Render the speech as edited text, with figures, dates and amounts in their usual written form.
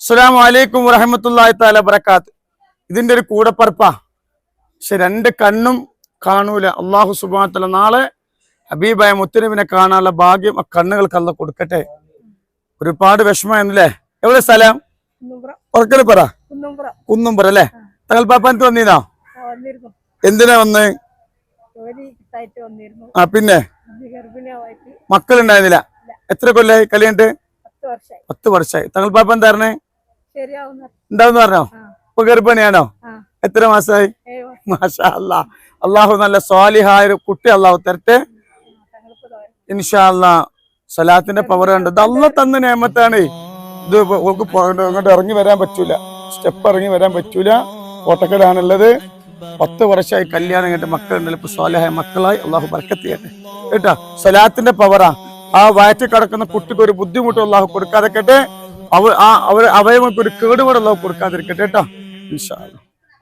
അസ്സലാമു അലൈക്കും വറഹ്മത്തുള്ളാഹി തആല ബറകാത്ത്. ഇതിന്റെ ഒരു കൂടപ്പറപ്പാ. പക്ഷെ രണ്ട് കണ്ണും കാണൂല. അല്ലാഹു സുബ്ഹാനഹു വ തആല നാളെ ഹബീബായ മുത്തുനബിനെ കാണാനുള്ള ഭാഗ്യം ആ കണ്ണുകൾക്ക് അല്ലാഹ് കൊടുക്കട്ടെ. ഒരുപാട് വിഷമമായിരുന്നില്ലേ? എവിടെ സ്ഥലം? ഉറക്കല് പറ. കുന്നുംപുറ അല്ലേ? തകൽപ്പാപ്പാനത്ത് വന്നീനോ? എന്തിനാ വന്ന്? പിന്നെ മക്കളുണ്ടായിരുന്നില്ല. എത്ര കൊല്ലായി കല്യാണിട്ട്? 10 വർഷമായി. തകൽപ്പാപ്പ എന്താ ഉണ്ടാവും പറഞ്ഞോ? ഇപ്പൊ ഗർഭിണിയാണോ? എത്ര മാസമായി? മാഷാ അല്ലാഹ്. അള്ളാഹു നല്ല സ്വാലിഹായ ഒരു കുട്ടി അള്ളാഹു തരട്ടെ ഇൻഷാ അല്ലാഹ്. സലാത്തിന്റെ പവർ ഉണ്ട്. ഇത് അള്ളാഹ് തന്ന നിഅമത്താണ്. ഇത് ഇങ്ങോട്ട് ഇറങ്ങി വരാൻ പറ്റൂല, സ്റ്റെപ്പ് ഇറങ്ങി വരാൻ പറ്റൂല. കോട്ടക്കലാണുള്ളത്. 10 വർഷമായി കല്യാണം കഴിഞ്ഞിട്ട് മക്കളുണ്ടല്ലോ. ഇപ്പൊ സ്വാലിഹായ മക്കളായി അള്ളാഹു ബർക്കത്ത് ചെയ്യട്ടെ കേട്ടോ. സലാത്തിന്റെ പവറാ. ആ വയറ്റിൽ കിടക്കുന്ന കുട്ടിക്ക് ഒരു ബുദ്ധിമുട്ടും അള്ളാഹു കൊടുക്കാതിരിക്കട്ടെ. അവയവർക്ക് ഒരു കേടുപാട് അള്ളാഹു കൊടുക്കാതിരിക്കട്ടെ കേട്ടോ ഇൻഷാ അല്ലാഹ്.